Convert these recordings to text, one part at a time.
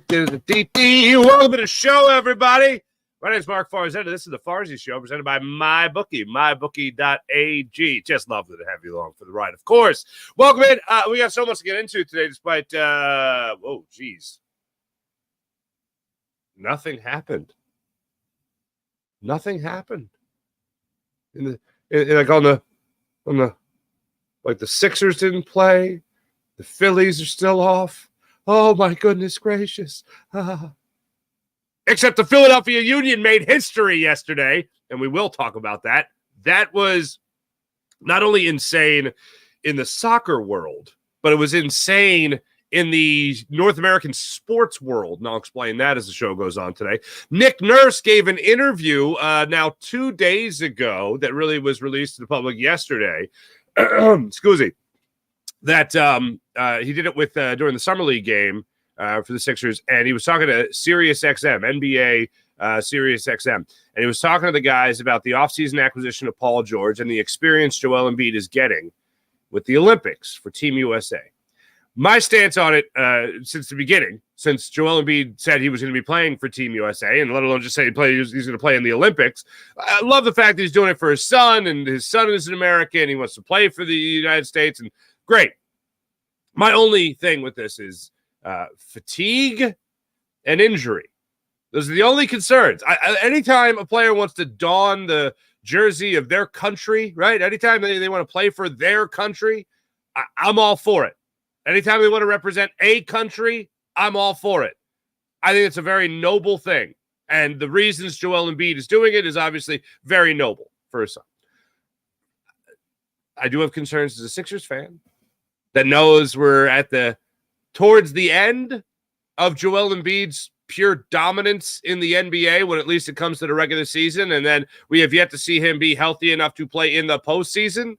Welcome to the show, everybody. My name is Mark Farzetta. This is the Farzy Show, presented by MyBookie, mybookie.ag. Just lovely to have you along for the ride, of course. Welcome in. We got so much to get into today, despite, nothing happened. Nothing happened. The Sixers didn't play. The Phillies are still off. Oh, my goodness gracious. Except the Philadelphia Union made history yesterday, and we will talk about that. That was not only insane in the soccer world, but it was insane in the North American sports world. And I'll explain that as the show goes on today. Nick Nurse gave an interview now 2 days ago that really was released to the public yesterday. Excuse me. That he did it with during the Summer League game for the Sixers, and he was talking to Sirius XM, NBA Sirius XM, and he was talking to the guys about the offseason acquisition of Paul George and the experience Joel Embiid is getting with the Olympics for Team USA. My stance on it since the beginning, since Joel Embiid said he was going to be playing for Team USA, and let alone just say he's going to play in the Olympics, I love the fact that he's doing it for his son, and his son is an American, and he wants to play for the United States, and great. My only thing with this is fatigue and injury. Those are the only concerns. Anytime a player wants to don the jersey of their country, right? Anytime they want to play for their country, I'm all for it. Anytime they want to represent a country, I'm all for it. I think it's a very noble thing. And the reasons Joel Embiid is doing it is obviously very noble for his son. I do have concerns as a Sixers fan that knows we're towards the end of Joel Embiid's pure dominance in the NBA when at least it comes to the regular season, and then we have yet to see him be healthy enough to play in the postseason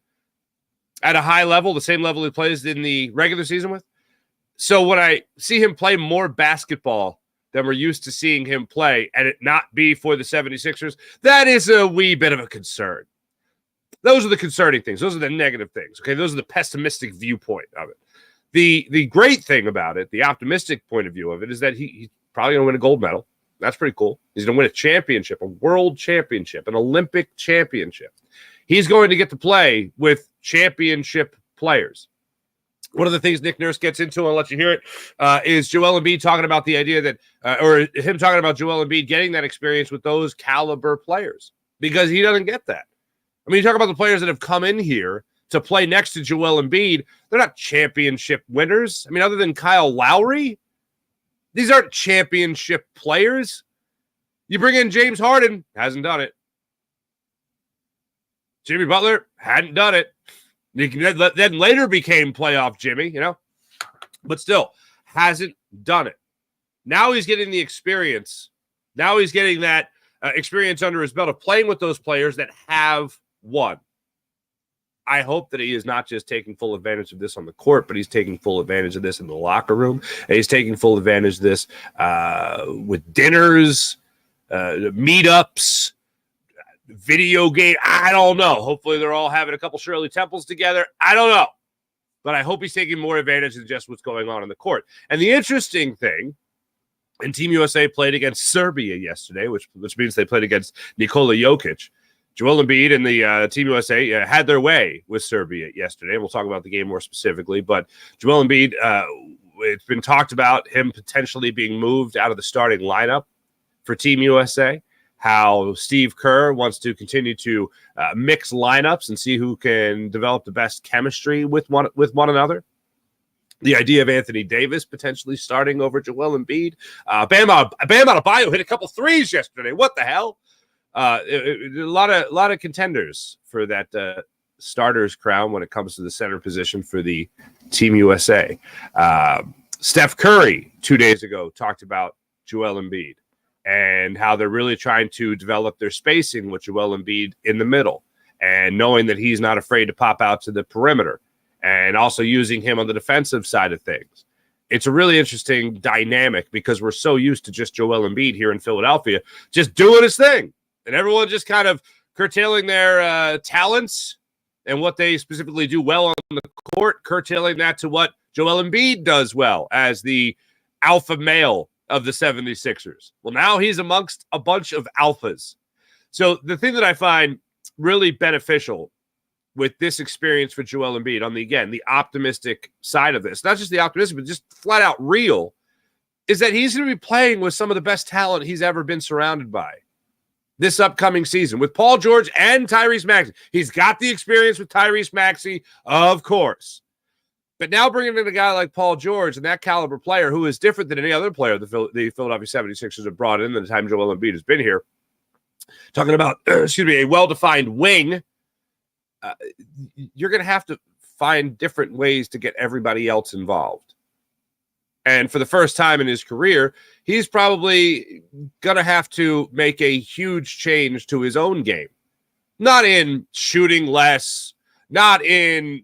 at a high level, the same level he plays in the regular season with. So when I see him play more basketball than we're used to seeing him play, and it not be for the 76ers, that is a wee bit of a concern. Those are the concerning things. Those are the negative things. Okay, those are the pessimistic viewpoint of it. The great thing about it, the optimistic point of view of it, is that he's probably going to win a gold medal. That's pretty cool. He's going to win a championship, a world championship, an Olympic championship. He's going to get to play with championship players. One of the things Nick Nurse gets into, I'll let you hear it, is Joel Embiid talking about the idea that, or him talking about Joel Embiid getting that experience with those caliber players, because he doesn't get that. I mean, you talk about the players that have come in here to play next to Joel Embiid. They're not championship winners. I mean, other than Kyle Lowry, these aren't championship players. You bring in James Harden, hasn't done it. Jimmy Butler hadn't done it. Then later became playoff Jimmy, but still hasn't done it. Now he's getting the experience. Now he's getting that experience under his belt of playing with those players that have won. I hope that he is not just taking full advantage of this on the court, but he's taking full advantage of this in the locker room. And he's taking full advantage of this with dinners, meetups, video game. I don't know. Hopefully they're all having a couple Shirley Temples together. I don't know. But I hope he's taking more advantage than just what's going on in the court. And the interesting thing, and Team USA played against Serbia yesterday, which means they played against Nikola Jokic. Joel Embiid and the Team USA had their way with Serbia yesterday. We'll talk about the game more specifically. But Joel Embiid, it's been talked about him potentially being moved out of the starting lineup for Team USA. How Steve Kerr wants to continue to mix lineups and see who can develop the best chemistry with one another. The idea of Anthony Davis potentially starting over Joel Embiid. Bam Adebayo hit a couple threes yesterday. What the hell? A lot of contenders for that starter's crown when it comes to the center position for the Team USA. Steph Curry 2 days ago talked about Joel Embiid and how they're really trying to develop their spacing with Joel Embiid in the middle, and knowing that he's not afraid to pop out to the perimeter, and also using him on the defensive side of things. It's a really interesting dynamic because we're so used to just Joel Embiid here in Philadelphia just doing his thing, and everyone just kind of curtailing their talents and what they specifically do well on the court, curtailing that to what Joel Embiid does well as the alpha male of the 76ers. Well, now he's amongst a bunch of alphas. So the thing that I find really beneficial with this experience for Joel Embiid on the optimistic side of this, not just the optimistic, but just flat out real, is that he's going to be playing with some of the best talent he's ever been surrounded by this upcoming season with Paul George and Tyrese Maxey. He's got the experience with Tyrese Maxey, of course. But now bringing in a guy like Paul George and that caliber player who is different than any other player the Philadelphia 76ers have brought in the time Joel Embiid has been here, talking about, a well-defined wing, you're going to have to find different ways to get everybody else involved. And for the first time in his career, he's probably going to have to make a huge change to his own game. Not in shooting less, not in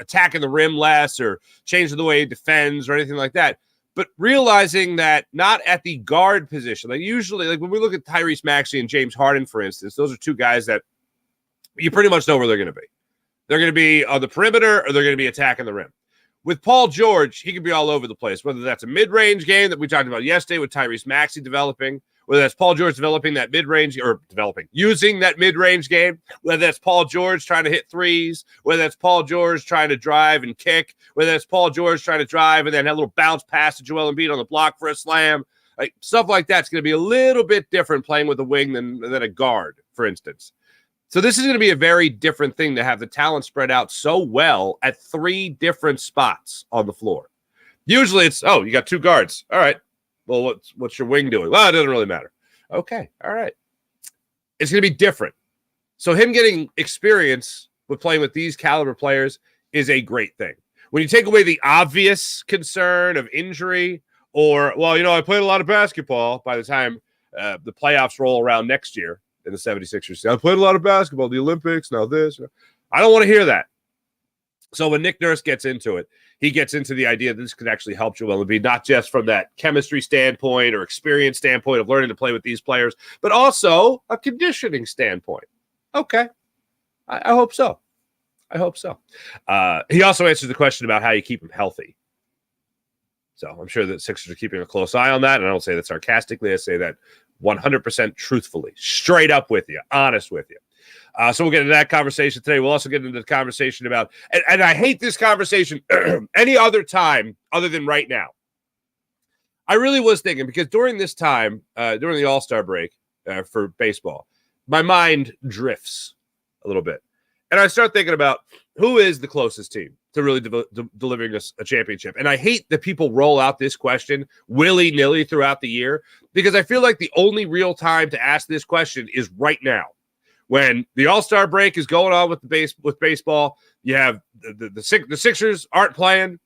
attacking the rim less or changing the way he defends or anything like that, but realizing that not at the guard position. Like usually, like when we look at Tyrese Maxey and James Harden, for instance, those are two guys that you pretty much know where they're going to be. They're going to be on the perimeter or they're going to be attacking the rim. With Paul George, he can be all over the place, whether that's a mid-range game that we talked about yesterday with Tyrese Maxey developing, whether that's Paul George developing that mid-range or using that mid-range game, whether that's Paul George trying to hit threes, whether that's Paul George trying to drive and kick, whether that's Paul George trying to drive and then have a little bounce pass to Joel Embiid on the block for a slam. Like stuff like that's going to be a little bit different playing with a wing than a guard, for instance. So this is going to be a very different thing to have the talent spread out so well at three different spots on the floor. Usually it's, you got two guards. All right. Well, what's your wing doing? Well, it doesn't really matter. Okay. All right. It's going to be different. So him getting experience with playing with these caliber players is a great thing. When you take away the obvious concern of injury or, I played a lot of basketball by the time the playoffs roll around next year, in the 76ers. I played a lot of basketball, the Olympics, now this. I don't want to hear that. So when Nick Nurse gets into it, he gets into the idea that this could actually help Joel Embiid, not just from that chemistry standpoint or experience standpoint of learning to play with these players, but also a conditioning standpoint. Okay. I hope so. I hope so. He also answers the question about how you keep him healthy. So I'm sure that Sixers are keeping a close eye on that, and I don't say that sarcastically. I say that 100% truthfully, straight up with you, honest with you. So we'll get into that conversation today. We'll also get into the conversation about, and I hate this conversation any other time other than right now. I really was thinking, because during this time, during the All-Star break for baseball, my mind drifts a little bit. And I start thinking about who is the closest team to really delivering us a championship. And I hate that people roll out this question willy-nilly throughout the year, because I feel like the only real time to ask this question is right now. When the All-Star break is going on with baseball, you have the Sixers aren't playing,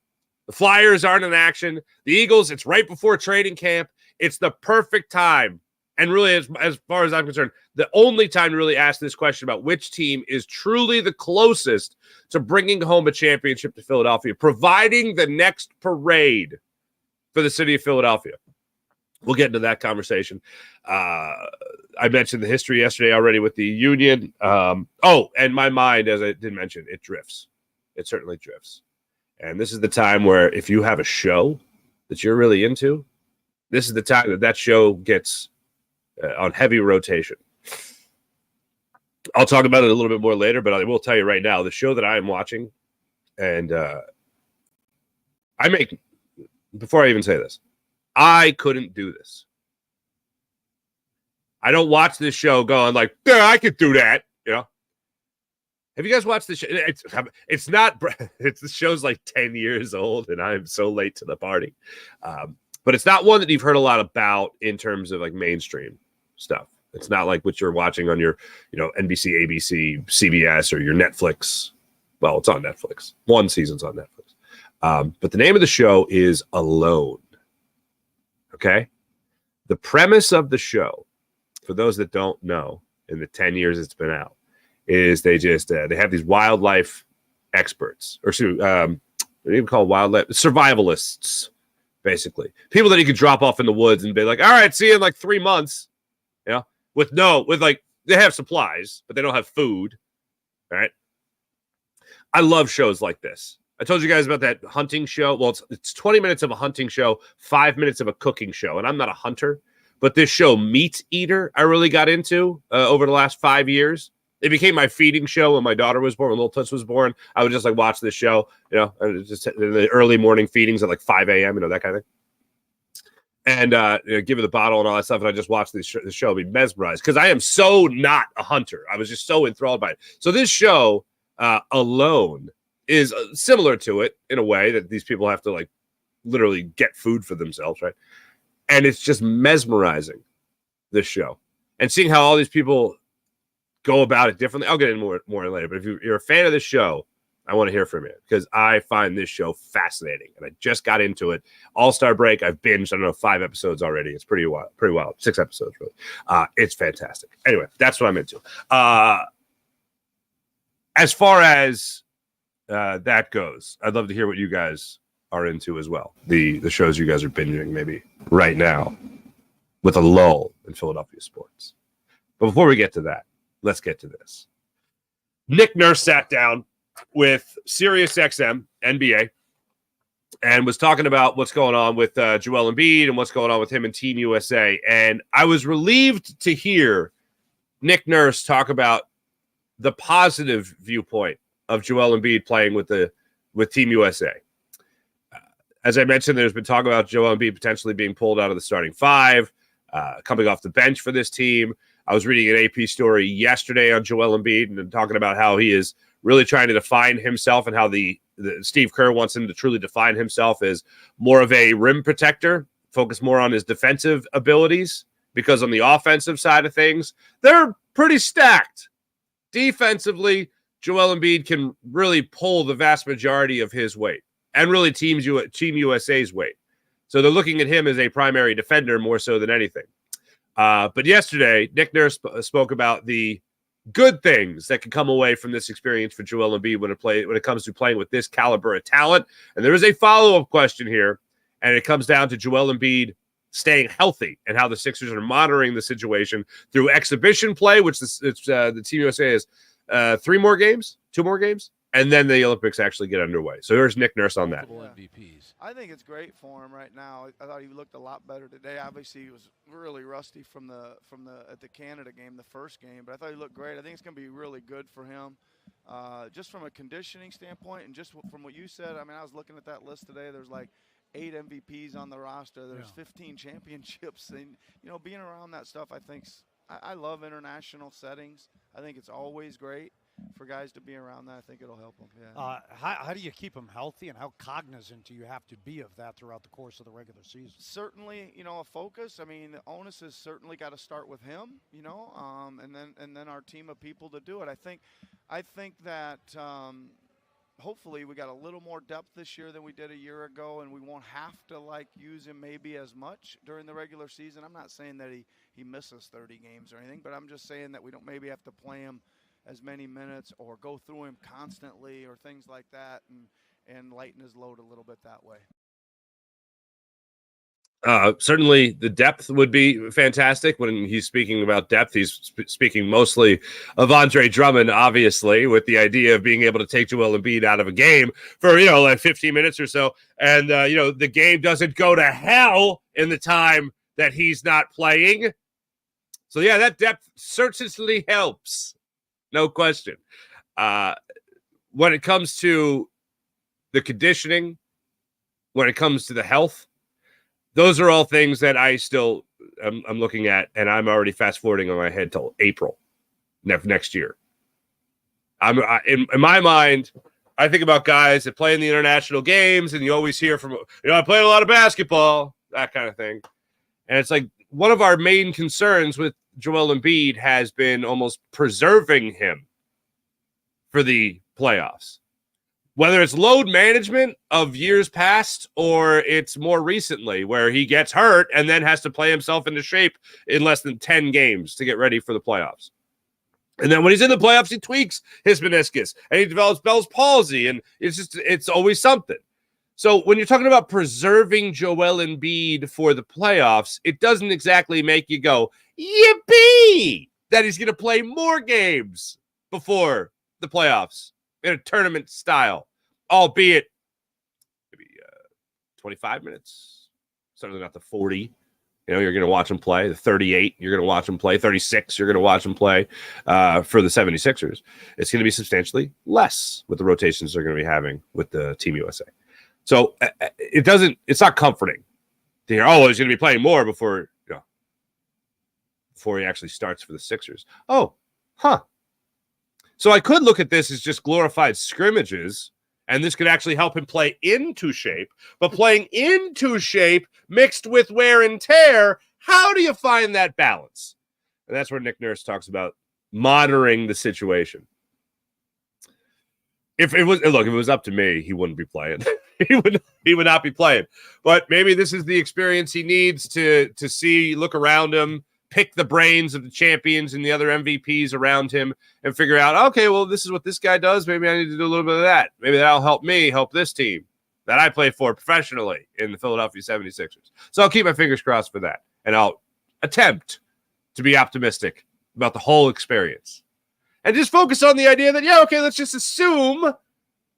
the Flyers aren't in action, the Eagles, it's right before training camp. It's the perfect time. And really, as far as I'm concerned, the only time to really ask this question about which team is truly the closest to bringing home a championship to Philadelphia, providing the next parade for the city of Philadelphia. We'll get into that conversation. I mentioned the history yesterday already with the Union. And my mind, as I did mention, it drifts. It certainly drifts. And this is the time where if you have a show that you're really into, this is the time that show gets on heavy rotation. I'll talk about it a little bit more later, but I will tell you right now, the show that I am watching, and before I even say this, I couldn't do this. I don't watch this show going like, yeah, I could do that. Have you guys watched this show? It's not, the show's like 10 years old and I'm so late to the party. But it's not one that you've heard a lot about in terms of like mainstream stuff. It's not like what you're watching on your, NBC, ABC, CBS, or your Netflix. Well, it's on Netflix. One season's on Netflix. But the name of the show is Alone. Okay? The premise of the show, for those that don't know, in the 10 years it's been out, is they have these wildlife experts, or what do you call wildlife survivalists, basically people that you could drop off in the woods and be like, all right, see you in like 3 months, they have supplies, but they don't have food. All right. I love shows like this. I told you guys about that hunting show. Well, it's 20 minutes of a hunting show, 5 minutes of a cooking show. And I'm not a hunter, but this show, Meat Eater, I really got into over the last 5 years. It became my feeding show when my daughter was born, when little Toots was born. I would just like watch this show, just in the early morning feedings at like 5 a.m., that kind of thing. And give her the bottle and all that stuff. And I just watched the show, be mesmerized because I am so not a hunter. I was just so enthralled by it. So this show alone is similar to it in a way that these people have to like literally get food for themselves, right? And it's just mesmerizing, this show, and seeing how all these people go about it differently. I'll get in more later, but if you're a fan of this show, I want to hear from you because I find this show fascinating, and I just got into it. All-Star break, I've binged, 5 episodes already. It's pretty wild. 6 episodes, really. It's fantastic. Anyway, that's what I'm into. As far as that goes, I'd love to hear what you guys are into as well. The shows you guys are binging maybe right now with a lull in Philadelphia sports. But before we get to that, let's get to this. Nick Nurse sat down with SiriusXM NBA and was talking about what's going on with Joel Embiid and what's going on with him and Team USA. And I was relieved to hear Nick Nurse talk about the positive viewpoint of Joel Embiid playing with Team USA. As I mentioned, there's been talk about Joel Embiid potentially being pulled out of the starting 5, coming off the bench for this team. I was reading an AP story yesterday on Joel Embiid and talking about how he is really trying to define himself and how the Steve Kerr wants him to truly define himself as more of a rim protector, focus more on his defensive abilities, because on the offensive side of things, they're pretty stacked. Defensively, Joel Embiid can really pull the vast majority of his weight and really Team USA's weight. So they're looking at him as a primary defender more so than anything. But yesterday, Nick Nurse spoke about the good things that can come away from this experience for Joel Embiid when it comes to playing with this caliber of talent. And there is a follow-up question here, and it comes down to Joel Embiid staying healthy and how the Sixers are monitoring the situation through exhibition play, which the Team USA has 2 more games, and then the Olympics actually get underway. So here's Nick Nurse on that. MVPs. I think it's great for him right now. I thought he looked a lot better today. Obviously, he was really rusty from the at the Canada game, the first game, but I thought he looked great. I think it's going to be really good for him, just from a conditioning standpoint, and just from what you said. I mean, I was looking at that list today. There's like 8 MVPs on the roster. There's 15 championships, and being around that stuff, I love international settings. I think it's always great for guys to be around that. I think it'll help them. Yeah. How do you keep them healthy, and how cognizant do you have to be of that throughout the course of the regular season? Certainly, a focus. I mean, the onus has certainly got to start with him, and then our team of people to do it. I think that hopefully we got a little more depth this year than we did a year ago, and we won't have to use him maybe as much during the regular season. I'm not saying that he misses 30 games or anything, but I'm just saying that we don't maybe have to play him as many minutes or go through him constantly or things like that, and lighten his load a little bit that way. Certainly the depth would be fantastic. When he's speaking about depth, he's speaking mostly of Andre Drummond, obviously, with the idea of being able to take Joel Embiid out of a game for, like 15 minutes or so. And, the game doesn't go to hell in the time that he's not playing. So, yeah, that depth certainly helps. No question. When it comes to the conditioning, when it comes to the health, those are all things that I still I'm looking at, and I'm already fast forwarding on my head till April next year. In my mind, I think about guys that play in the international games, and you always hear from, I played a lot of basketball, that kind of thing. And it's like one of our main concerns with Joel Embiid has been almost preserving him for the playoffs. Whether it's load management of years past or it's more recently where he gets hurt and then has to play himself into shape in less than 10 games to get ready for the playoffs. And then when he's in the playoffs, he tweaks his meniscus and he develops Bell's palsy, and it's always something. So when you're talking about preserving Joel Embiid for the playoffs, it doesn't exactly make you go, yippee, that he's going to play more games before the playoffs in a tournament style. albeit maybe 25 minutes, certainly not the 40. You're going to watch him play. The 38, you're going to watch him play. 36, you're going to watch him play for the 76ers. It's going to be substantially less with the rotations they're going to be having with the Team USA. So it's not comforting to hear, he's going to be playing more before he actually starts for the Sixers. So I could look at this as just glorified scrimmages, and this could actually help him play into shape. But playing into shape mixed with wear and tear, how do you find that balance? And that's where Nick Nurse talks about monitoring the situation. If it was up to me, he wouldn't be playing. he would not be playing. But maybe this is the experience he needs to look around him, pick the brains of the champions and the other MVPs around him and figure out, okay, well, this is what this guy does. Maybe I need to do a little bit of that. Maybe that'll help me help this team that I play for professionally in the Philadelphia 76ers. So I'll keep my fingers crossed for that. And I'll attempt to be optimistic about the whole experience. And just focus on the idea that, let's just assume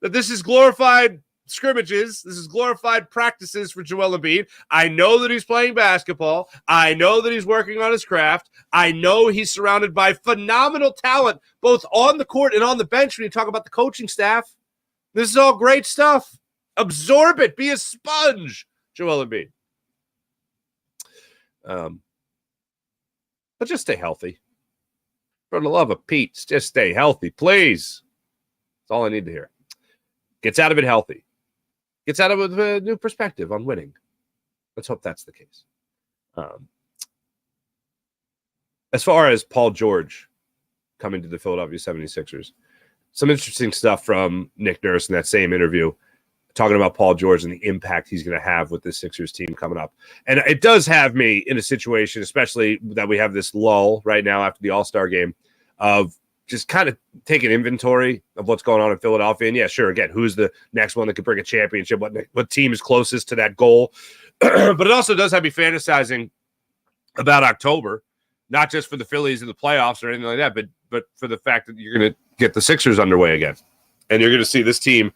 that this is glorified scrimmages. This is glorified practices for Joel Embiid. I know that he's playing basketball. I know that he's working on his craft. I know he's surrounded by phenomenal talent, both on the court and on the bench when you talk about the coaching staff. This is all great stuff. Absorb it. Be a sponge, Joel Embiid. But just stay healthy. For the love of Pete, just stay healthy, please. That's all I need to hear. Gets out of it healthy. Gets out of it with a new perspective on winning. Let's hope that's the case. As far as Paul George coming to the Philadelphia 76ers, some interesting stuff from Nick Nurse in that same interview, talking about Paul George and the impact he's going to have with the Sixers team coming up. And it does have me in a situation, especially that we have this lull right now after the All-Star game, of just kind of taking inventory of what's going on in Philadelphia. And yeah, sure, again, who's the next one that could bring a championship? What team is closest to that goal? But it also does have me fantasizing about October, not just for the Phillies in the playoffs or anything like that, but for the fact that you're going to get the Sixers underway again. And you're going to see this team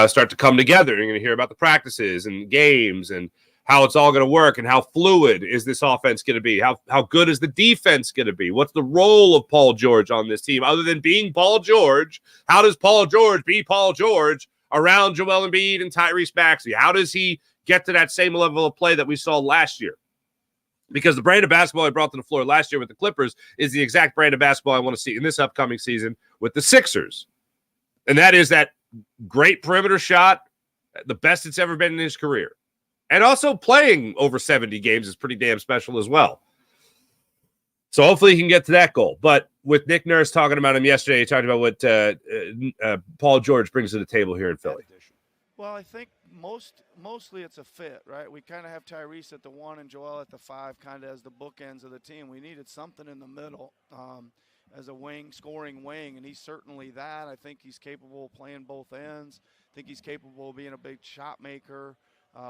start to come together. You're going to hear about the practices and games and how it's all going to work and how fluid is this offense going to be. How good is the defense going to be? What's the role of Paul George on this team? Other than being Paul George, how does Paul George be Paul George around Joel Embiid and Tyrese Maxey? How does he get to that same level of play that we saw last year? Because the brand of basketball I brought to the floor last year with the Clippers is the exact brand of basketball I want to see in this upcoming season with the Sixers. And that is that great perimeter shot, the best it's ever been in his career. And also playing over 70 games is pretty damn special as well. So hopefully he can get to that goal. But with Nick Nurse talking about him yesterday, he talked about what Paul George brings to the table here in Philly. Well, I think mostly it's a fit, right? We kind of have Tyrese at the 1 and Joel at the 5 kind of as the bookends of the team. We needed something in the middle. As a scoring wing, and he's certainly that. I think he's capable of playing both ends. I think he's capable of being a big shot maker,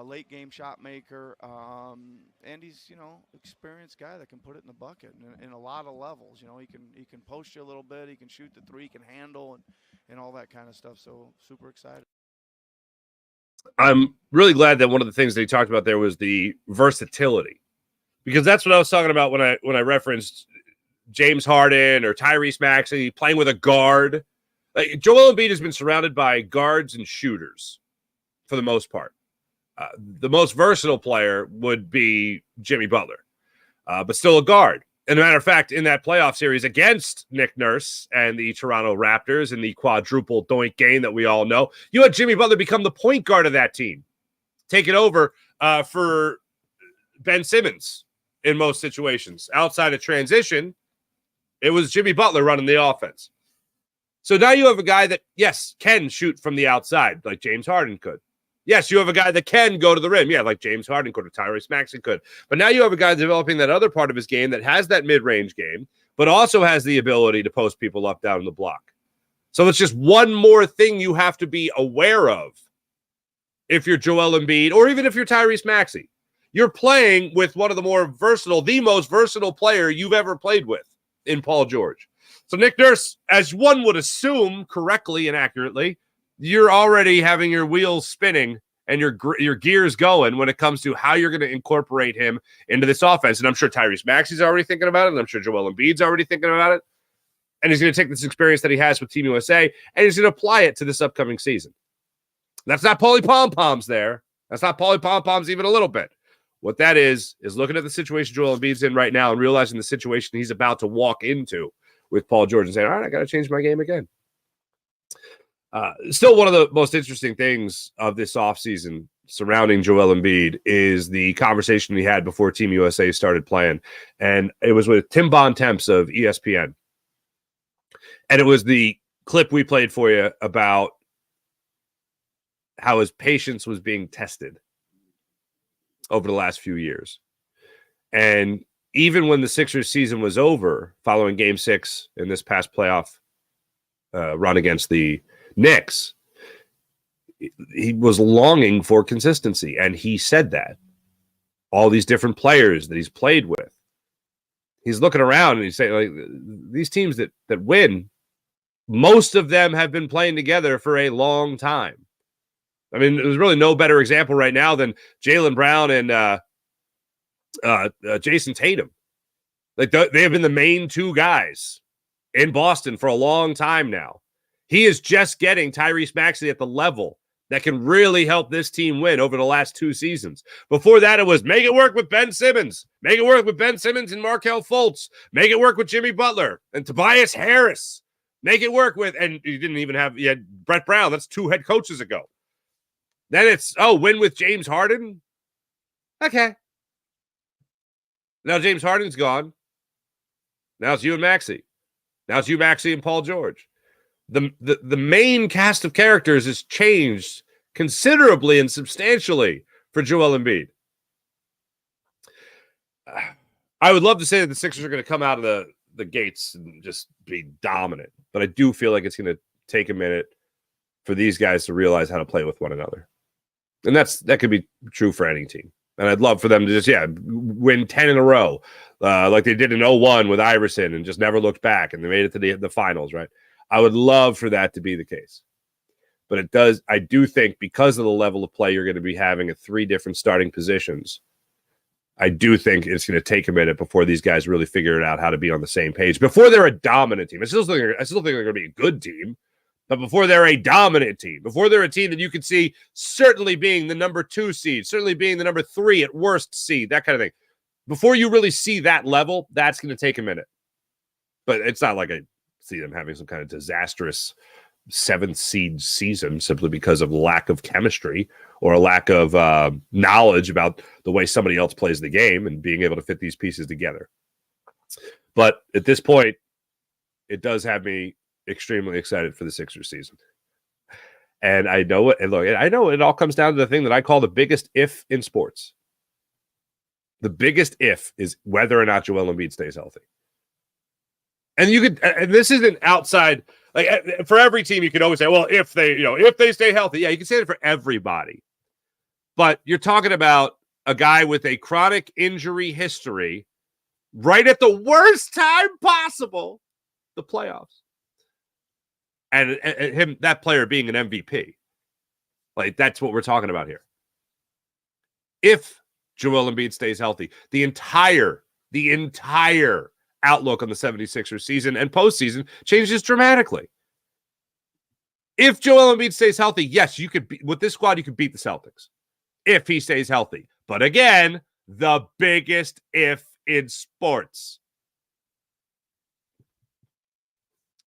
late game shot maker, and he's experienced guy that can put it in the bucket in a lot of levels. He can post you a little bit, he can shoot the three, he can handle and all that kind of stuff. So super excited. I'm really glad that one of the things that he talked about there was the versatility, because that's what I was talking about when I referenced James Harden or Tyrese Maxey playing with a guard. Like, Joel Embiid has been surrounded by guards and shooters for the most part. The most versatile player would be Jimmy Butler, but still a guard. And a matter of fact, in that playoff series against Nick Nurse and the Toronto Raptors in the quadruple doink game that we all know, you had Jimmy Butler become the point guard of that team, take it over for Ben Simmons in most situations. Outside of transition, it was Jimmy Butler running the offense. So now you have a guy that, yes, can shoot from the outside like James Harden could. Yes, you have a guy that can go to the rim. Yeah, like James Harden could or Tyrese Maxey could. But now you have a guy developing that other part of his game that has that mid-range game, but also has the ability to post people up, down the block. So it's just one more thing you have to be aware of if you're Joel Embiid or even if you're Tyrese Maxey. You're playing with one of the most versatile player you've ever played with in Paul George. So Nick Nurse, as one would assume correctly and accurately, you're already having your wheels spinning and your gears going when it comes to how you're going to incorporate him into this offense. And I'm sure Tyrese Maxey's already thinking about it, and I'm sure Joel Embiid's already thinking about it. And he's going to take this experience that he has with Team USA, and he's going to apply it to this upcoming season. That's not Paulie Pom-Poms there. That's not Paulie Pom-Poms even a little bit. What that is looking at the situation Joel Embiid's in right now and realizing the situation he's about to walk into with Paul George and saying, all right, I got to change my game again. Still, one of the most interesting things of this offseason surrounding Joel Embiid is the conversation he had before Team USA started playing. And it was with Tim Bontemps of ESPN. And it was the clip we played for you about how his patience was being tested over the last few years. And even when the Sixers season was over, following Game 6 in this past playoff run against the Knicks, he was longing for consistency. And he said that. All these different players that he's played with. He's looking around and he's saying, like, these teams that win, most of them have been playing together for a long time. I mean, there's really no better example right now than Jaylen Brown and Jason Tatum. Like, they have been the main two guys in Boston for a long time now. He is just getting Tyrese Maxey at the level that can really help this team win over the last 2 seasons. Before that, it was make it work with Ben Simmons. Make it work with Ben Simmons and Markelle Fultz. Make it work with Jimmy Butler and Tobias Harris. Make it work with, and you didn't even have, you had Brett Brown. That's 2 head coaches ago. Then it's, win with James Harden. Okay. Now James Harden's gone. Now it's you and Maxey. Now it's you, Maxey, and Paul George. The main cast of characters has changed considerably and substantially for Joel Embiid. I would love to say that the Sixers are going to come out of the gates and just be dominant, but I do feel like it's going to take a minute for these guys to realize how to play with one another. And that could be true for any team. And I'd love for them to just, win 10 in a row, like they did in 01 with Iverson and just never looked back, and they made it to the finals, right? I would love for that to be the case. But I do think because of the level of play you're going to be having at 3 different starting positions, I do think it's going to take a minute before these guys really figure it out how to be on the same page. Before they're a dominant team. I still think they're going to be a good team. But before they're a dominant team, before they're a team that you could see certainly being the number 2 seed, certainly being the number 3 at worst seed, that kind of thing. Before you really see that level, that's going to take a minute. But it's not like I see them having some kind of disastrous 7th seed season simply because of lack of chemistry or a lack of knowledge about the way somebody else plays the game and being able to fit these pieces together. But at this point, it does have me extremely excited for the Sixers season. And I know it. And look, I know it all comes down to the thing that I call the biggest if in sports. The biggest if is whether or not Joel Embiid stays healthy. And you could, and this isn't outside, like for every team, you could always say, well, if they stay healthy, you can say it for everybody. But you're talking about a guy with a chronic injury history right at the worst time possible, the playoffs. And that player being an MVP. Like, that's what we're talking about here. If Joel Embiid stays healthy, the entire outlook on the 76ers season and postseason changes dramatically. If Joel Embiid stays healthy, yes, you could with this squad, you could beat the Celtics if he stays healthy. But again, the biggest if in sports.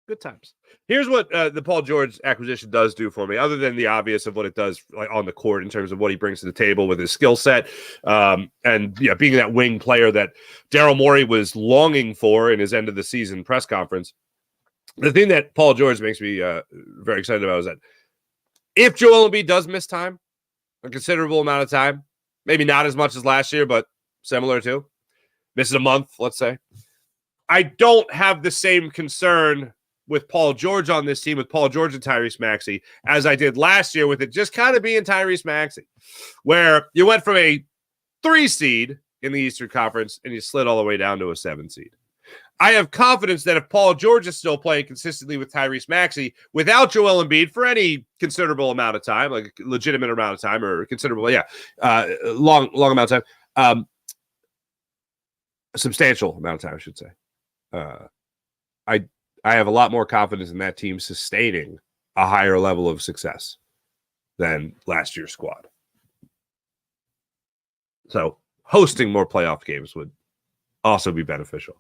Good times. Here's what the Paul George acquisition does do for me, other than the obvious of what it does on the court in terms of what he brings to the table with his skill set, and being that wing player that Daryl Morey was longing for in his end of the season press conference. The thing that Paul George makes me very excited about is that if Joel Embiid does miss time, a considerable amount of time, maybe not as much as last year, but similar to, misses a month, let's say, I don't have the same concern with Paul George on this team, with Paul George and Tyrese Maxey, as I did last year with it just kind of being Tyrese Maxey, where you went from a 3 seed in the Eastern Conference and you slid all the way down to a 7 seed. I have confidence that if Paul George is still playing consistently with Tyrese Maxey, without Joel Embiid for any considerable amount of time, like a legitimate amount of time or considerable, long amount of time, a substantial amount of time, I should say. I have a lot more confidence in that team sustaining a higher level of success than last year's squad. So hosting more playoff games would also be beneficial.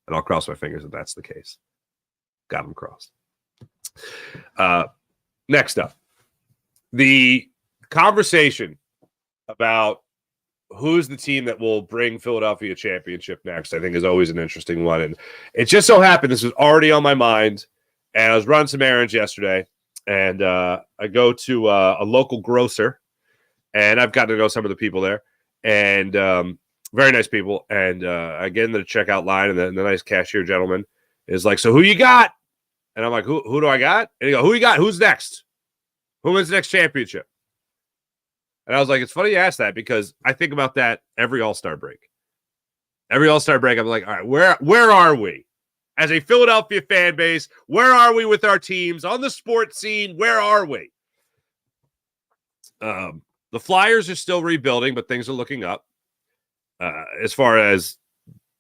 And I'll cross my fingers that that's the case. Got them crossed. Next up, the conversation about who's the team that will bring Philadelphia a championship next, I think, is always an interesting one. And it just so happened this was already on my mind. And I was running some errands yesterday. And I go to a local grocer. And I've gotten to know some of the people there. And very nice people. And I get into the checkout line. And the nice cashier gentleman is like, so who you got? And I'm like, who do I got? And he goes, who you got? Who's next? Who wins the next championship? And I was like, it's funny you ask that because I think about that every All-Star break. Every All-Star break, I'm like, all right, where are we? As a Philadelphia fan base, where are we with our teams? On the sports scene, where are we? The Flyers are still rebuilding, but things are looking up as far as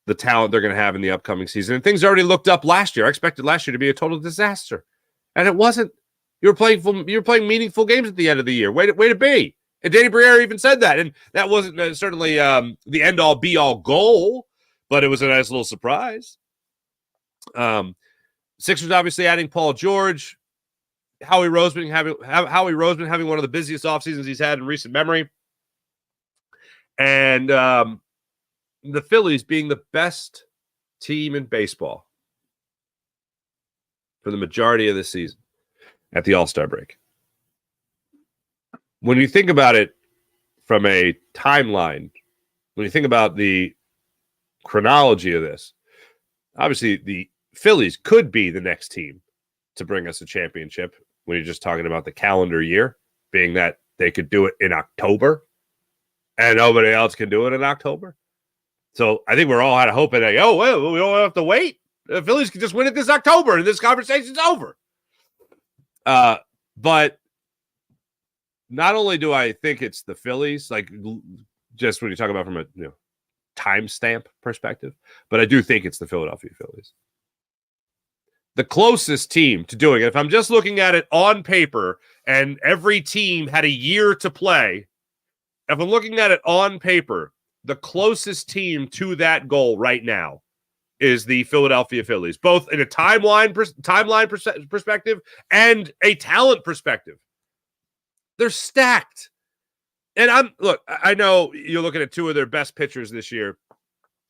the talent they're going to have in the upcoming season. And things already looked up last year. I expected last year to be a total disaster. And it wasn't. You were playing meaningful games at the end of the year. Way to be. And Danny Briere even said that. And that wasn't certainly the end-all, be-all goal, but it was a nice little surprise. Sixers obviously adding Paul George. Howie Roseman having one of the busiest off seasons he's had in recent memory. And the Phillies being the best team in baseball for the majority of the season at the All-Star break. When you think about it from a timeline, when you think about the chronology of this, obviously the Phillies could be the next team to bring us a championship when you're just talking about the calendar year, being that they could do it in October and nobody else can do it in October. So I think we're all had a hope that, we don't have to wait. The Phillies can just win it this October and this conversation's over. But not only do I think it's the Phillies, like just when you talk about from a timestamp perspective, but I do think it's the Philadelphia Phillies. The closest team to doing it, if I'm just looking at it on paper and every team had a year to play, if I'm looking at it on paper, the closest team to that goal right now is the Philadelphia Phillies, both in a timeline perspective and a talent perspective. They're stacked. And I know you're looking at two of their best pitchers this year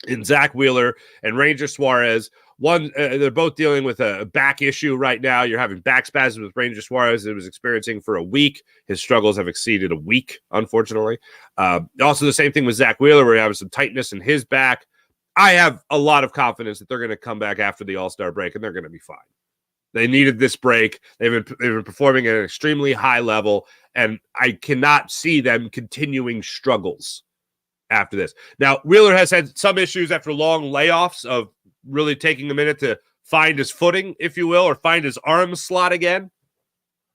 in Zach Wheeler and Ranger Suarez. One, they're both dealing with a back issue right now. You're having back spasms with Ranger Suarez that was experiencing for a week. His struggles have exceeded a week, unfortunately. Also, the same thing with Zach Wheeler, where he has some tightness in his back. I have a lot of confidence that they're going to come back after the All-Star break, and they're going to be fine. They needed this break. They've been performing at an extremely high level, and I cannot see them continuing struggles after this. Now, Wheeler has had some issues after long layoffs of really taking a minute to find his footing, if you will, or find his arm slot again.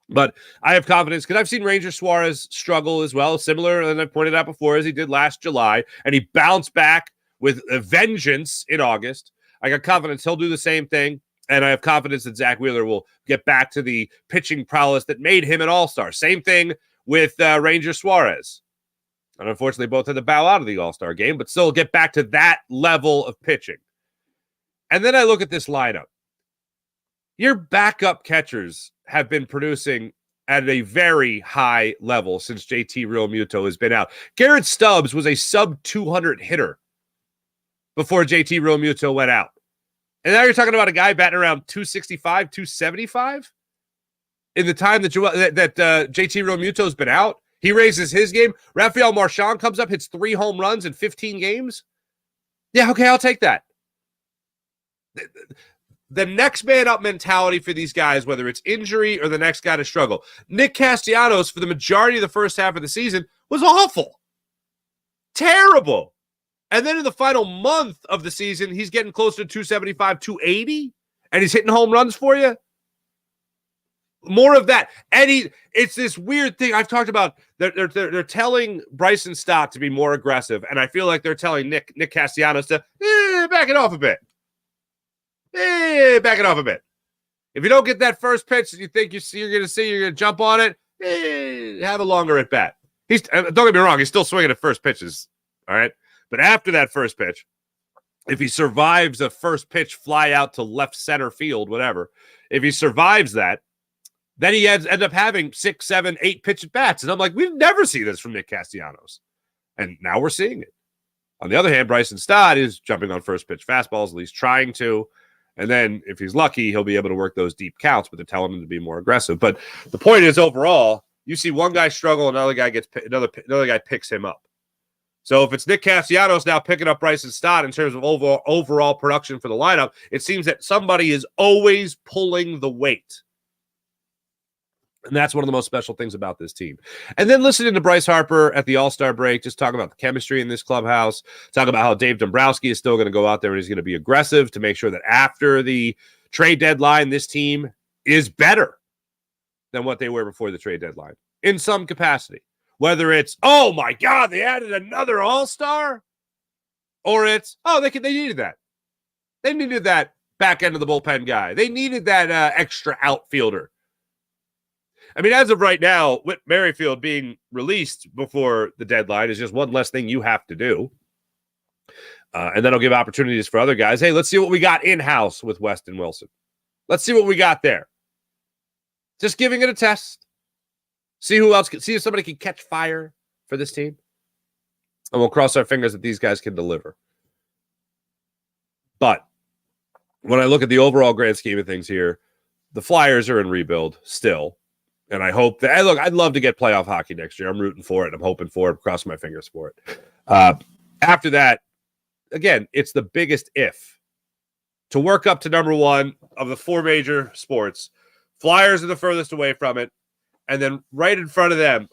But I have confidence because I've seen Ranger Suarez struggle as well, similar, and I pointed out before, as he did last July, and he bounced back with a vengeance in August. I got confidence he'll do the same thing. And I have confidence that Zach Wheeler will get back to the pitching prowess that made him an all-star. Same thing with Ranger Suarez. And unfortunately, both had to bow out of the all-star game, but still get back to that level of pitching. And then I look at this lineup. Your backup catchers have been producing at a very high level since JT Realmuto has been out. Garrett Stubbs was a sub-200 hitter before JT Realmuto went out. And now you're talking about a guy batting around 265, 275 in the time that JT Realmuto's been out. He raises his game. Rafael Marchand comes up, hits 3 home runs in 15 games. Yeah, okay, I'll take that. The next man up mentality for these guys, whether it's injury or the next guy to struggle. Nick Castellanos, for the majority of the first half of the season, was awful. Terrible. And then in the final month of the season, he's getting closer to 275, 280, and he's hitting home runs for you. More of that. And it's this weird thing I've talked about. They're telling Bryson Stott to be more aggressive, and I feel like they're telling Nick Castellanos to back it off a bit. Back it off a bit. If you don't get that first pitch that you think you're going to jump on it, have a longer at bat. Don't get me wrong, he's still swinging at first pitches, all right? But after that first pitch, if he survives a first pitch fly out to left center field, whatever, if he survives that, then he ends up having 6, 7, 8 pitch at bats. And I'm like, we've never seen this from Nick Castellanos. And now we're seeing it. On the other hand, Bryson Stott is jumping on first pitch fastballs, at least trying to. And then if he's lucky, he'll be able to work those deep counts, but they're telling him to be more aggressive. But the point is, overall, you see one guy struggle, another guy picks him up. So if it's Nick Castellanos now picking up Bryson Stott in terms of overall production for the lineup, it seems that somebody is always pulling the weight. And that's one of the most special things about this team. And then listening to Bryce Harper at the All-Star break, just talking about the chemistry in this clubhouse, talking about how Dave Dombrowski is still going to go out there and he's going to be aggressive to make sure that after the trade deadline, this team is better than what they were before the trade deadline in some capacity. Whether it's, oh my God, they added another All-Star, or it's, oh, they needed that. They needed that back end of the bullpen guy. They needed that extra outfielder. I mean, as of right now, Whit Merrifield being released before the deadline is just one less thing you have to do. And that'll give opportunities for other guys. Hey, let's see what we got in-house with Weston Wilson. Let's see what we got there. Just giving it a test. See if somebody can catch fire for this team. And we'll cross our fingers that these guys can deliver. But when I look at the overall grand scheme of things here, the Flyers are in rebuild still. And I hope that, look, I'd love to get playoff hockey next year. I'm rooting for it. I'm hoping for it. Crossing my fingers for it. After that, again, it's the biggest if. To work up to number one of the 4 major sports, Flyers are the furthest away from it. And then right in front of them,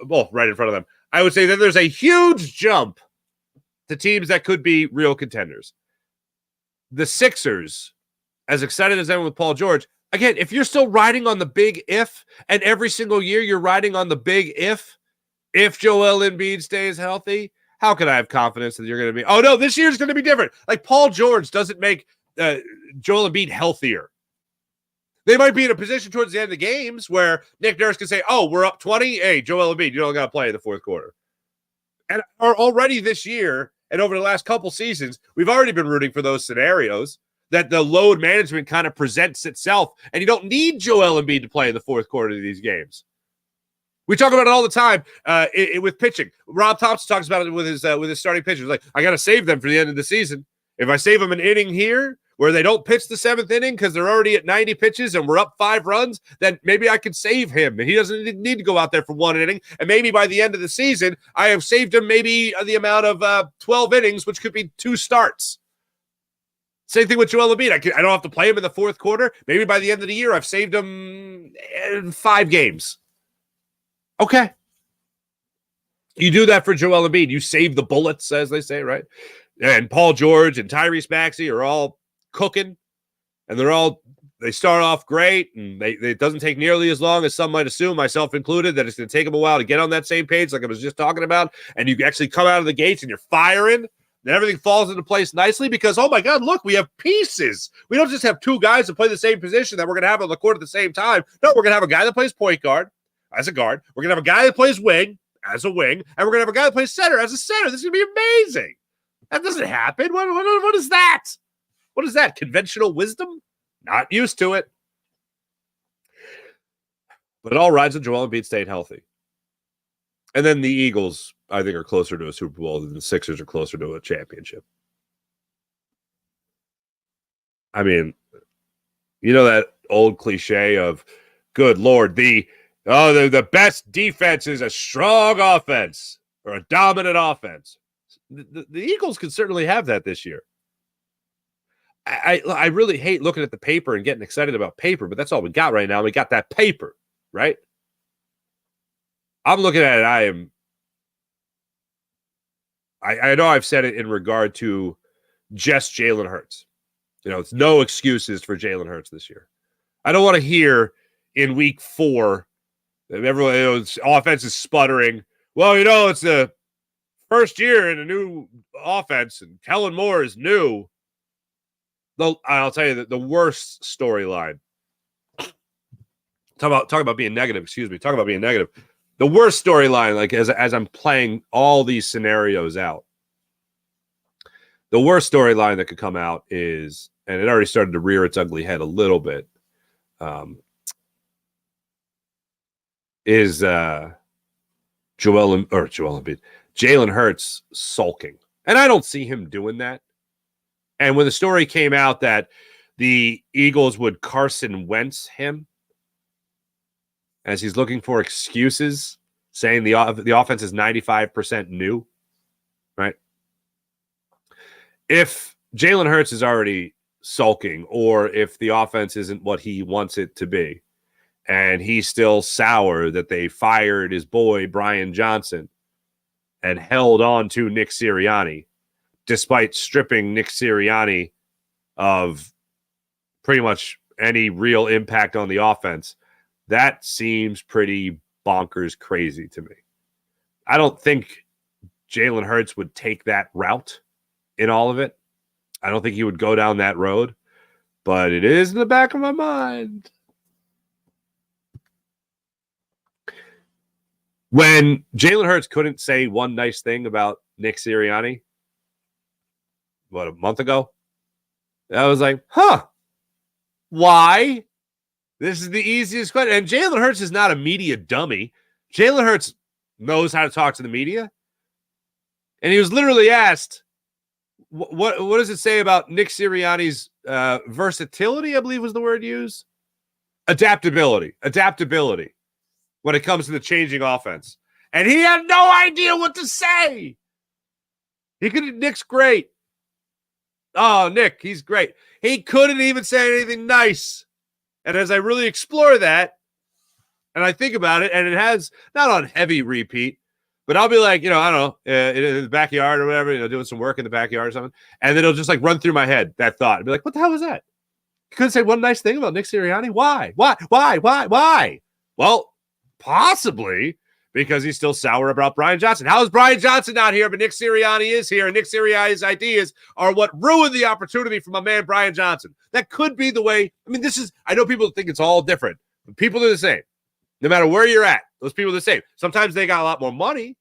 I would say that there's a huge jump to teams that could be real contenders. The Sixers, as excited as I am with Paul George, again, if you're still riding on the big if, and every single year you're riding on the big if Joel Embiid stays healthy, how can I have confidence that you're going to be, oh no, this year's going to be different. Like Paul George doesn't make Joel Embiid healthier. They might be in a position towards the end of the games where Nick Nurse can say, oh, we're up 20. Hey, Joel Embiid, you don't got to play in the fourth quarter. And already this year and over the last couple seasons, we've already been rooting for those scenarios that the load management kind of presents itself, and you don't need Joel Embiid to play in the fourth quarter of these games. We talk about it all the time with pitching. Rob Thompson talks about it with his starting pitchers. Like, I got to save them for the end of the season. If I save them an inning here where they don't pitch the 7th inning because they're already at 90 pitches and we're up 5 runs, then maybe I could save him. And he doesn't need to go out there for 1 inning. And maybe by the end of the season, I have saved him maybe the amount of 12 innings, which could be 2 starts. Same thing with Joel Embiid. I don't have to play him in the fourth quarter. Maybe by the end of the year, I've saved him in 5 games. Okay. You do that for Joel Embiid. You save the bullets, as they say, right? And Paul George and Tyrese Maxey are all cooking. And they start off great. And it doesn't take nearly as long as some might assume, myself included, that it's going to take them a while to get on that same page like I was just talking about. And you actually come out of the gates and you're firing. Then everything falls into place nicely because, oh my God, look, we have pieces. We don't just have 2 guys that play the same position that we're going to have on the court at the same time. No, we're going to have a guy that plays point guard as a guard. We're going to have a guy that plays wing as a wing. And we're going to have a guy that plays center as a center. This is going to be amazing. That doesn't happen. What is that? What is that? Conventional wisdom? Not used to it. But it all rides on Joel Embiid staying healthy. And then the Eagles, I think, are closer to a Super Bowl than the Sixers are closer to a championship. I mean, you know that old cliche of, good Lord, the best defense is a strong offense or a dominant offense. The Eagles can certainly have that this year. I really hate looking at the paper and getting excited about paper, but that's all we got right now. We got that paper, right? I'm looking at it. I am I know I've said it in regard to just Jalen Hurts. It's no excuses for Jalen Hurts this year. I don't want to hear in week 4 that everyone, offense is sputtering. Well, it's the first year in a new offense, and Kellen Moore is new. I'll tell you that the worst storyline. Talk about being negative. Excuse me. Talk about being negative. The worst storyline, like as I'm playing all these scenarios out, the worst storyline that could come out is, and it already started to rear its ugly head a little bit, is Jalen Hurts sulking. And I don't see him doing that. And when the story came out that the Eagles would Carson Wentz him as he's looking for excuses, saying the offense is 95% new, right? If Jalen Hurts is already sulking, or if the offense isn't what he wants it to be, and he's still sour that they fired his boy Brian Johnson and held on to Nick Sirianni, despite stripping Nick Sirianni of pretty much any real impact on the offense, that seems pretty bonkers crazy to me. I don't think Jalen Hurts would take that route in all of it. I don't think he would go down that road, but it is in the back of my mind. When Jalen Hurts couldn't say one nice thing about Nick Sirianni, a month ago, I was like, why? This is the easiest question. And Jalen Hurts is not a media dummy. Jalen Hurts knows how to talk to the media. And he was literally asked, what does it say about Nick Sirianni's versatility, I believe was the word used? Adaptability when it comes to the changing offense. And he had no idea what to say. Nick's great. Oh, Nick, he's great. He couldn't even say anything nice. And as I really explore that, and I think about it, and it has not on heavy repeat, but I'll be like, I don't know, in the backyard or whatever, doing some work in the backyard or something, and then it'll just like run through my head, that thought. I'd be like, what the hell was that? You couldn't say one nice thing about Nick Sirianni? Why? Well, possibly because he's still sour about Brian Johnson. How is Brian Johnson not here, but Nick Sirianni is here, and Nick Sirianni's ideas are what ruined the opportunity for my man Brian Johnson. That could be the way. I mean, I know people think it's all different, but people are the same. No matter where you're at, those people are the same. Sometimes they got a lot more money,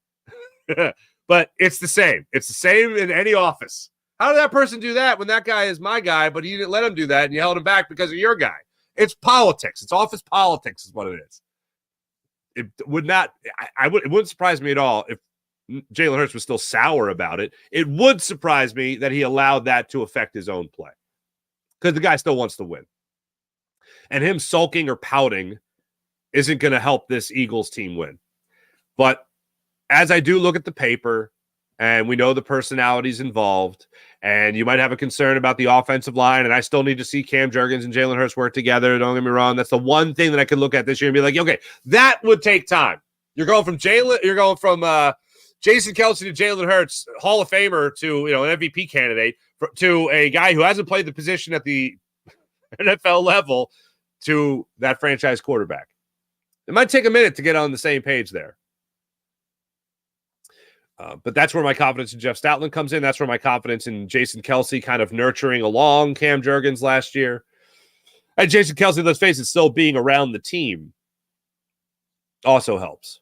but it's the same. It's the same in any office. How did that person do that when that guy is my guy, but you didn't let him do that and you held him back because of your guy? It's politics. It's office politics is what it is. It would not. It wouldn't surprise me at all if Jalen Hurts was still sour about it. It would surprise me that he allowed that to affect his own play because the guy still wants to win. And him sulking or pouting isn't going to help this Eagles team win. But as I do look at the paper, and we know the personalities involved, and you might have a concern about the offensive line, and I still need to see Cam Jurgens and Jalen Hurts work together. Don't get me wrong. That's the one thing that I could look at this year and be like, okay, that would take time. You're going from Jason Kelce to Jalen Hurts, Hall of Famer, to an MVP candidate, to a guy who hasn't played the position at the NFL level, to that franchise quarterback. It might take a minute to get on the same page there. But that's where my confidence in Jeff Stoutland comes in. That's where my confidence in Jason Kelce kind of nurturing along Cam Jurgens last year. And Jason Kelce, let's face it, still being around the team also helps.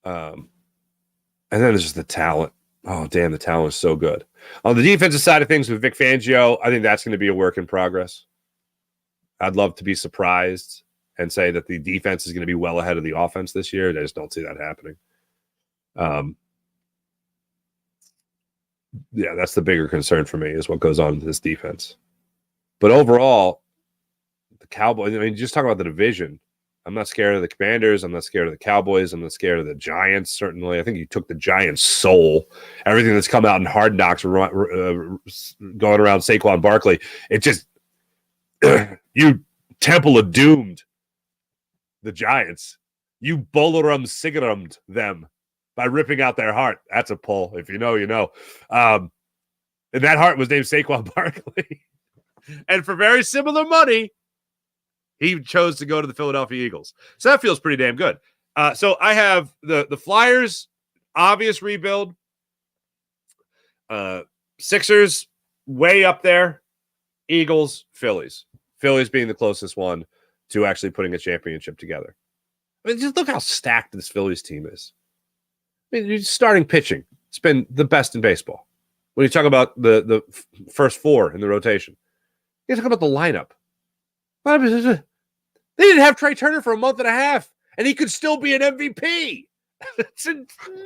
And then there's just the talent. Oh, damn, the talent is so good. On the defensive side of things with Vic Fangio, I think that's going to be a work in progress. I'd love to be surprised and say that the defense is going to be well ahead of the offense this year. I just don't see that happening. Yeah, that's the bigger concern for me is what goes on with this defense. But overall, the Cowboys, I mean, just talk about the division. I'm not scared of the Commanders. I'm not scared of the Cowboys. I'm not scared of the Giants, certainly. I think you took the Giants' soul. Everything that's come out in Hard Knocks going around Saquon Barkley. It just, you Temple of Doomed the Giants. You Bolarum Sigarumed them. by ripping out their heart. That's a pull. If you know, you know. And that heart was named Saquon Barkley. And for very similar money, he chose to go to the Philadelphia Eagles. So that feels pretty damn good. So I have the Flyers, obvious rebuild. Sixers, way up there. Eagles, Phillies. Phillies being the closest one to actually putting a championship together. I mean, just look how stacked this Phillies team is. I mean, starting pitching. It's been the best in baseball. When you talk about the first four in the rotation, you talk about the lineup. They didn't have Trey Turner for a month and a half, and he could still be an MVP. It's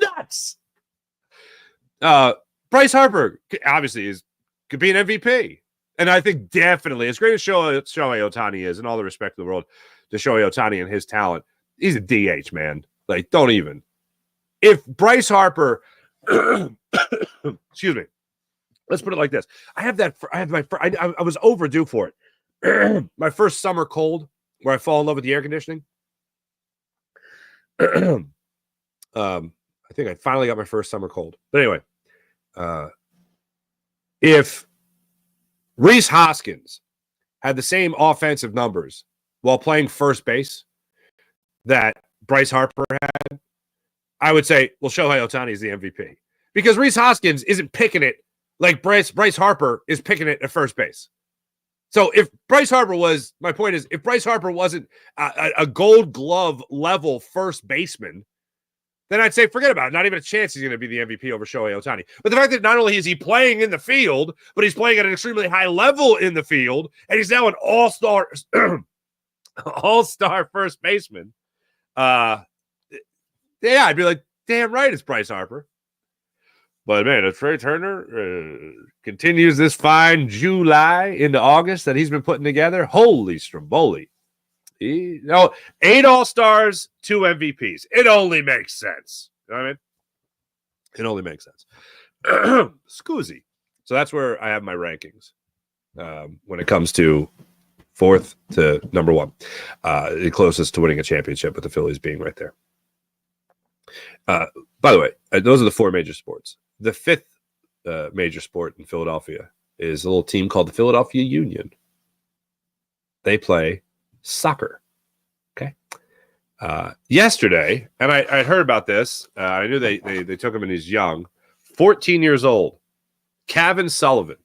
nuts. Bryce Harper obviously could be an MVP. And I think definitely, as great as Shohei Ohtani is, and all the respect in the world to Shohei Ohtani and his talent, he's a DH, man. Like, don't even. If Bryce Harper, excuse me, let's put it like this. I was overdue for it. My first summer cold, where I fall in love with the air conditioning. I think I finally got my first summer cold. But anyway, if Rhys Hoskins had the same offensive numbers while playing first base that Bryce Harper had, I would say, well, Shohei Ohtani is the MVP. Because Rhys Hoskins isn't picking it like Bryce Harper is picking it at first base. So if Bryce Harper was, my point is, if Bryce Harper wasn't a Gold Glove level first baseman, then I'd say forget about it. Not even a chance he's going to be the MVP over Shohei Ohtani. But the fact that not only is he playing in the field, but he's playing at an extremely high level in the field, and he's now an all-star first baseman. Yeah, I'd be like, damn right, it's Bryce Harper. But man, if Trey Turner continues this fine July into August that he's been putting together, holy Stromboli. 8 All-Stars, 2 MVPs. It only makes sense. You know what I mean? It only makes sense. Scoozy. So that's where I have my rankings when it comes to 4th to number 1. The closest to winning a championship, with the Phillies being right there. By the way, those are the 4 major sports. The 5th major sport in Philadelphia is a little team called the Philadelphia Union. They play soccer. Okay. Yesterday, and I heard about this. I knew they took him when he's young. 14 years old. Kevin Sullivan.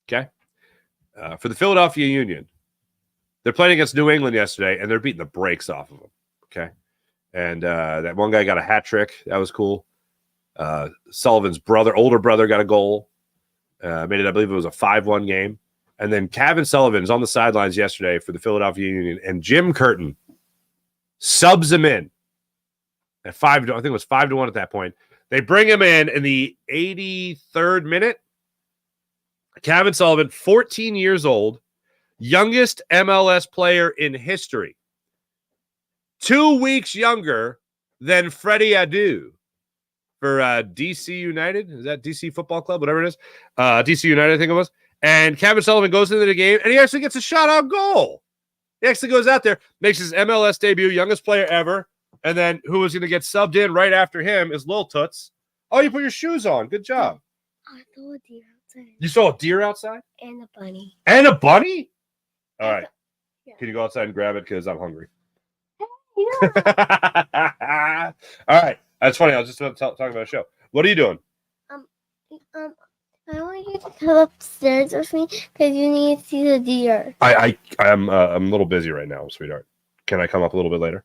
Okay. For the Philadelphia Union. They're playing against New England yesterday, and they're beating the brakes off of them. Okay. And that one guy got a hat trick. That was cool. Sullivan's older brother, got a goal. Made it, I believe it was a 5-1 game. And then Kevin Sullivan is on the sidelines yesterday for the Philadelphia Union, and Jim Curtin subs him in at 5-1. I think it was 5-1 at that point. They bring him in the 83rd minute. Kevin Sullivan, 14 years old, youngest MLS player in history. 2 weeks younger than Freddie Adu for DC United. Is that DC Football Club? Whatever it is. DC United, I think it was. And Kevin Sullivan goes into the game, and he actually gets a shutout goal. He actually goes out there, makes his MLS debut, youngest player ever. And then who was going to get subbed in right after him is Lil Toots. Oh, you put your shoes on. Good job. I saw a deer outside. You saw a deer outside? And a bunny. And a bunny? All right. Yeah. Can you go outside and grab it? Because I'm hungry. Yeah. All right. That's funny. I was just talking about a show. What are you doing? I want you to come upstairs with me because you need to see the deer. I'm a little busy right now, sweetheart. Can I come up a little bit later?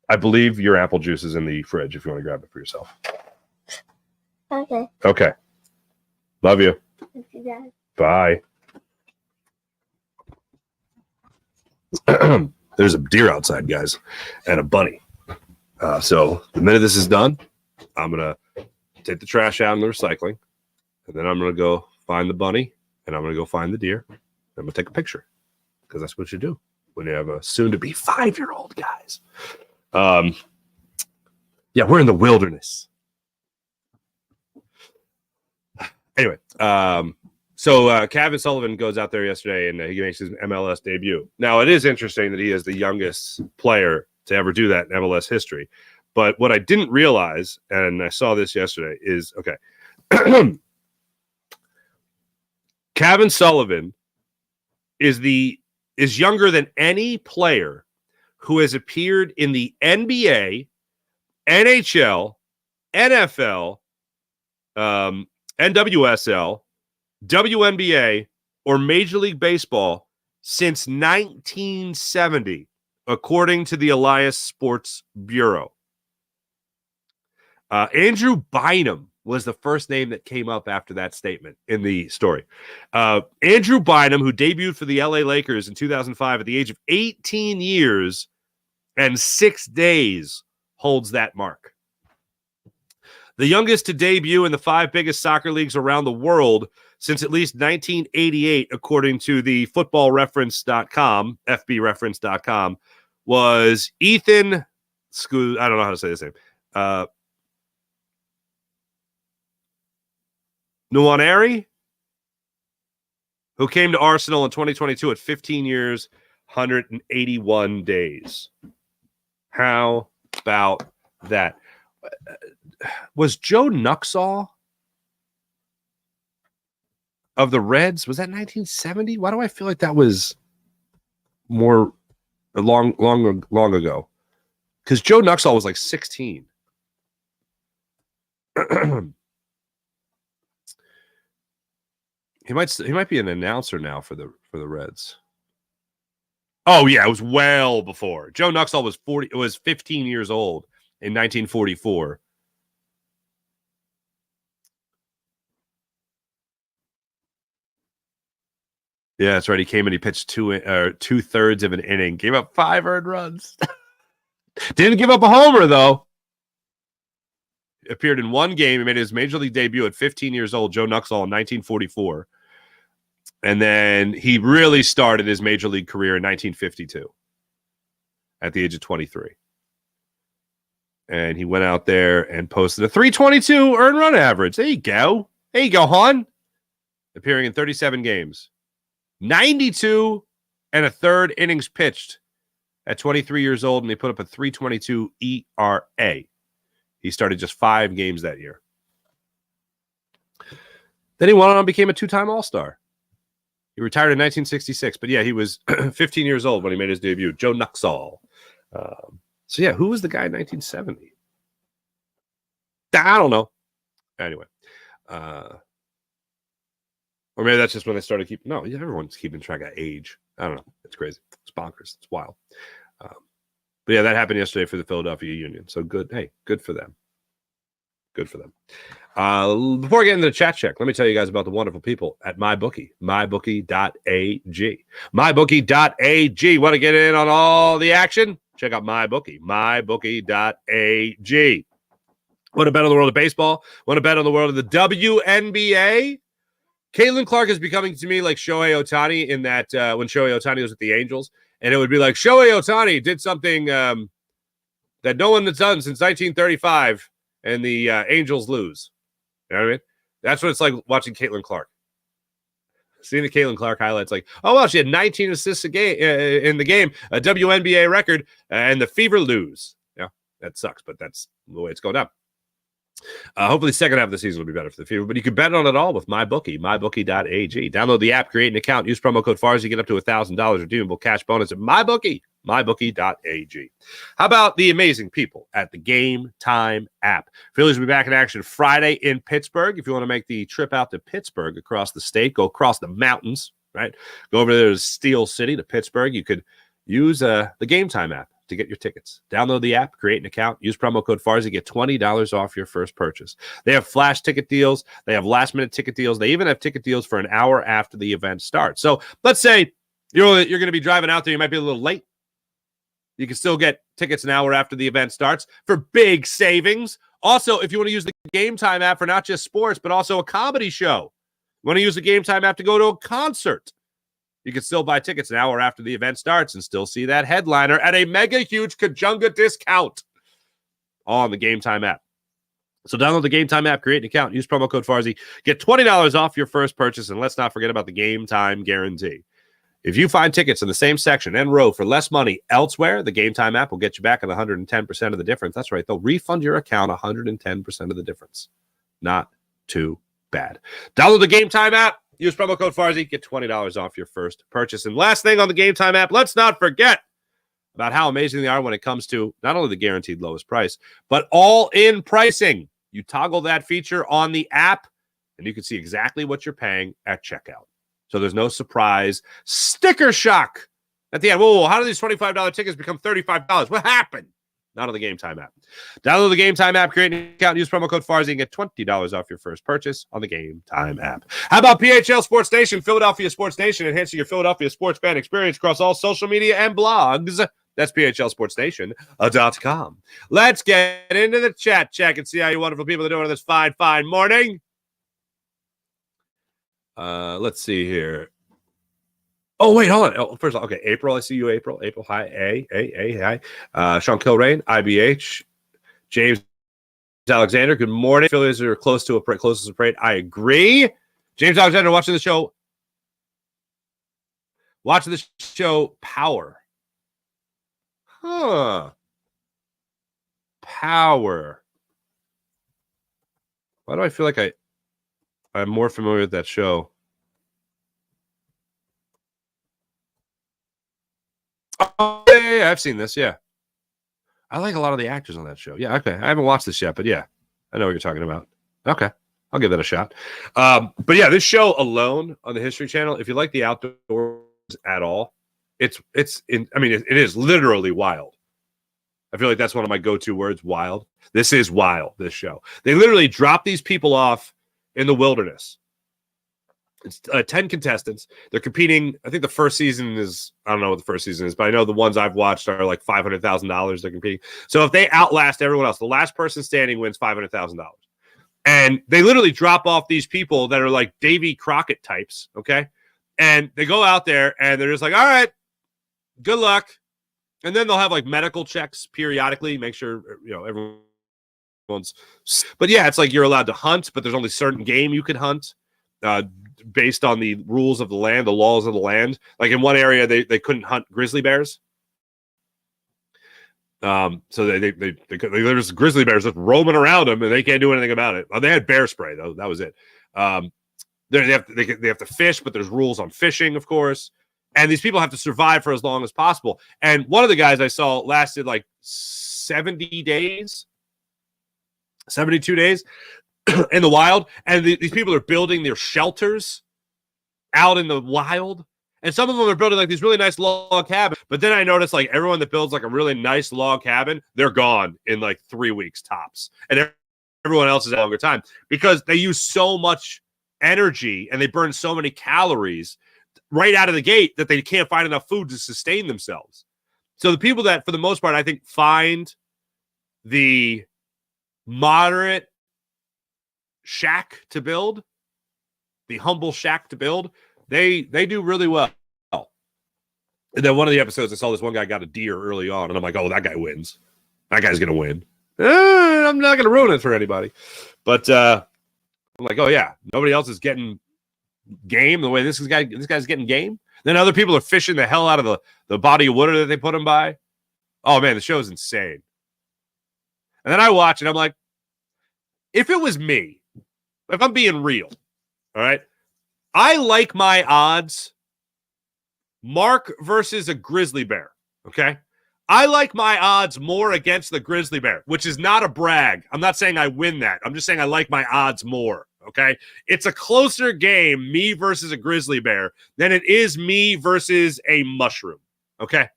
I believe your apple juice is in the fridge if you want to grab it for yourself. Okay. Okay. Love you. Thank you, Dad. Bye. There's a deer outside, guys, and a bunny. So the minute this is done, I'm going to take the trash out in the recycling, and then I'm going to go find the bunny, and I'm going to go find the deer. I'm going to take a picture, because that's what you do when you have a soon-to-be 5-year-old, guys. Yeah, we're in the wilderness. Anyway, so Kevin Sullivan goes out there yesterday, and he makes his MLS debut. Now, it is interesting that he is the youngest player to ever do that in MLS history. But what I didn't realize, and I saw this yesterday, is okay. Kevin Sullivan is younger than any player who has appeared in the NBA, NHL, NFL, NWSL, WNBA, or Major League Baseball since 1970, according to the Elias Sports Bureau. Andrew Bynum was the first name that came up after that statement in the story. Andrew Bynum, who debuted for the LA Lakers in 2005 at the age of 18 years and 6 days, holds that mark. The youngest to debut in the 5 biggest soccer leagues around the world since at least 1988, according to the footballreference.com, fbreference.com, was Ethan, I don't know how to say his name, Nwaneri, who came to Arsenal in 2022 at 15 years, 181 days. How about that? Was Joe Nuxall of the Reds, was that 1970? Why do I feel like that was more long ago? Because Joe Nuxall was like 16. He might be an announcer now for the Reds. Oh yeah, it was well before. Joe Nuxall was 15 years old in 1944. Yeah, that's right. He came and he pitched 2/3 of an inning, gave up 5 earned runs. Didn't give up a homer though. Appeared in one game. He made his major league debut at 15 years old. Joe Nuxall in 1944. And then he really started his major league career in 1952 at the age of 23. And he went out there and posted a 322 earned run average. There you go. There you go, hon. Appearing in 37 games. 92 1/3 innings pitched at 23 years old, and he put up a 3.22 ERA. He started just 5 games that year. Then he went on and became a 2-time All-Star. He retired in 1966, but yeah, he was 15 years old when he made his debut. Joe Nuxall. So yeah, who was the guy in 1970? I don't know. Anyway. Or maybe that's just when they started keeping. No, everyone's keeping track of age. I don't know. It's crazy. It's bonkers. It's wild. But yeah, that happened yesterday for the Philadelphia Union. So good. Hey, good for them. Good for them. Before I get into the chat check, let me tell you guys about the wonderful people at MyBookie. MyBookie.ag. MyBookie.ag. Want to get in on all the action? Check out MyBookie. MyBookie.ag. Want to bet on the world of baseball? Want to bet on the world of the WNBA? Caitlin Clark is becoming to me like Shohei Ohtani in that when Shohei Ohtani was with the Angels, and it would be like Shohei Ohtani did something that no one has done since 1935, and the Angels lose. You know what I mean? That's what it's like watching Caitlin Clark. Seeing the Caitlin Clark highlights, like, oh, well, she had 19 assists in the game, a WNBA record, and the Fever lose. Yeah, that sucks, but that's the way it's going down. Hopefully, second half of the season will be better for the Fever, but you can bet on it all with MyBookie, MyBookie.ag. Download the app, create an account, use promo code FARS, you get up to $1,000 redeemable cash bonus at MyBookie, MyBookie.ag. How about the amazing people at the Game Time app? Phillies will be back in action Friday in Pittsburgh. If you want to make the trip out to Pittsburgh across the state, go across the mountains, right? Go over there to Steel City to Pittsburgh. You could use the Game Time app to get your tickets. Download the app, create an account, use promo code FARSY, get $20 off your first purchase. They have flash ticket deals. They have last-minute ticket deals. They even have ticket deals for an hour after the event starts. So let's say you're going to be driving out there. You might be a little late. You can still get tickets an hour after the event starts for big savings. Also, if you want to use the Game Time app for not just sports, but also a comedy show, you want to use the Game Time app to go to a concert, you can still buy tickets an hour after the event starts and still see that headliner at a mega huge Kajunga discount on the Game Time app. So download the Game Time app, create an account, use promo code FARSY, get $20 off your first purchase, and let's not forget about the Game Time guarantee. If you find tickets in the same section and row for less money elsewhere, the Game Time app will get you back at 110% of the difference. That's right. They'll refund your account 110% of the difference. Not too bad. Download the Game Time app. Use promo code Farzy. Get $20 off your first purchase. And last thing on the Game Time app, let's not forget about how amazing they are when it comes to not only the guaranteed lowest price, but all-in pricing. You toggle that feature on the app, and you can see exactly what you're paying at checkout. So there's no surprise sticker shock at the end. Whoa, how do these $25 tickets become $35? What happened? Not on the Game Time app. Download the Game Time app, create an account, and use promo code Farzy and get $20 off your first purchase on the Game Time app. How about PHL Sports Nation, Philadelphia Sports Nation, enhancing your Philadelphia sports fan experience across all social media and blogs? That's PHLSportsNation.com. Let's get into the chat check and see how you wonderful people are doing on this fine, fine morning. Let's see here. Oh, wait, hold on. Oh, first of all, okay, April, I see you, April. April, hi, hi. Sean Kilrain, IBH. James Alexander, good morning. Phillies are closest to a parade. I agree. James Alexander watching the show. Power. Power. Why do I feel like I'm more familiar with that show? Oh, yeah, I've seen this. Yeah, I like a lot of the actors on that show. Yeah, okay. I haven't watched this yet, but yeah, I know what you're talking about. Okay, I'll give that a shot. But yeah, this show alone on the History Channel, if you like the outdoors at all, it is literally wild. I feel like that's one of my go-to words, wild. This is wild, this show. They literally drop these people off in the wilderness. It's 10 contestants. They're competing. I think the first season is, I don't know what the first season is, but I know the ones I've watched are like $500,000 they're competing. So if they outlast everyone else, the last person standing wins $500,000. And they literally drop off these people that are like Davy Crockett types, okay? And they go out there and they're just like, all right, good luck. And then they'll have like medical checks periodically, make sure, everyone's. But yeah, it's like you're allowed to hunt, but there's only certain game you can hunt. Based on the rules of the land, the laws of the land. Like in one area, they couldn't hunt grizzly bears. So there's grizzly bears just roaming around them, and they can't do anything about it. They had bear spray though. That was it. They have to fish, but there's rules on fishing, of course. And these people have to survive for as long as possible. And one of the guys I saw lasted like 70 days, 72 days. In the wild, and these people are building their shelters out in the wild, and some of them are building like these really nice log cabins. But then I noticed like everyone that builds like a really nice log cabin, they're gone in like 3 weeks tops, and everyone else is a longer time because they use so much energy and they burn so many calories right out of the gate that they can't find enough food to sustain themselves. So the people that, for the most part, I think find the moderate shack to build, the humble shack to build, they do really well. And then one of the episodes, I saw this one guy got a deer early on, and I'm like, oh, that guy wins. That guy's gonna win. I'm not gonna ruin it for anybody, but I'm like, oh yeah, nobody else is getting game the way this guy's getting game. Then other people are fishing the hell out of the body of water that they put him by. Oh man, the show's insane. And then I watch it, I'm like, if it was me, if I'm being real, all right, I like my odds. Mark versus a grizzly bear, okay? I like my odds more against the grizzly bear, which is not a brag. I'm not saying I win that. I'm just saying I like my odds more, okay? It's a closer game, me versus a grizzly bear, than it is me versus a mushroom, okay?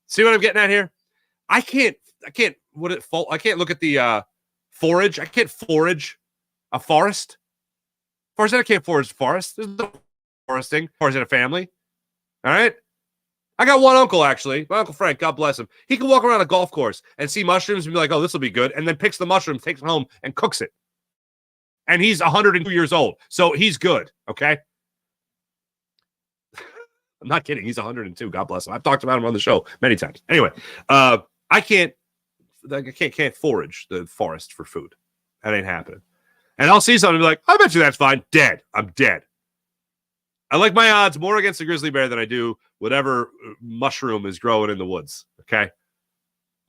See what I'm getting at here? I can't look at the forage. I can't forage a forest. Forest, I can't forage forest. There's no foresting. Forest in a family. All right? I got one uncle, actually. My Uncle Frank, God bless him. He can walk around a golf course and see mushrooms and be like, oh, this will be good. And then picks the mushroom, takes it home, and cooks it. And he's 102 years old. So he's good, okay? I'm not kidding. He's 102. God bless him. I've talked about him on the show many times. Anyway, I can't forage the forest for food. That ain't happening. And I'll see something and be like, I bet you that's fine. Dead. I'm dead. I like my odds more against the grizzly bear than I do whatever mushroom is growing in the woods. Okay,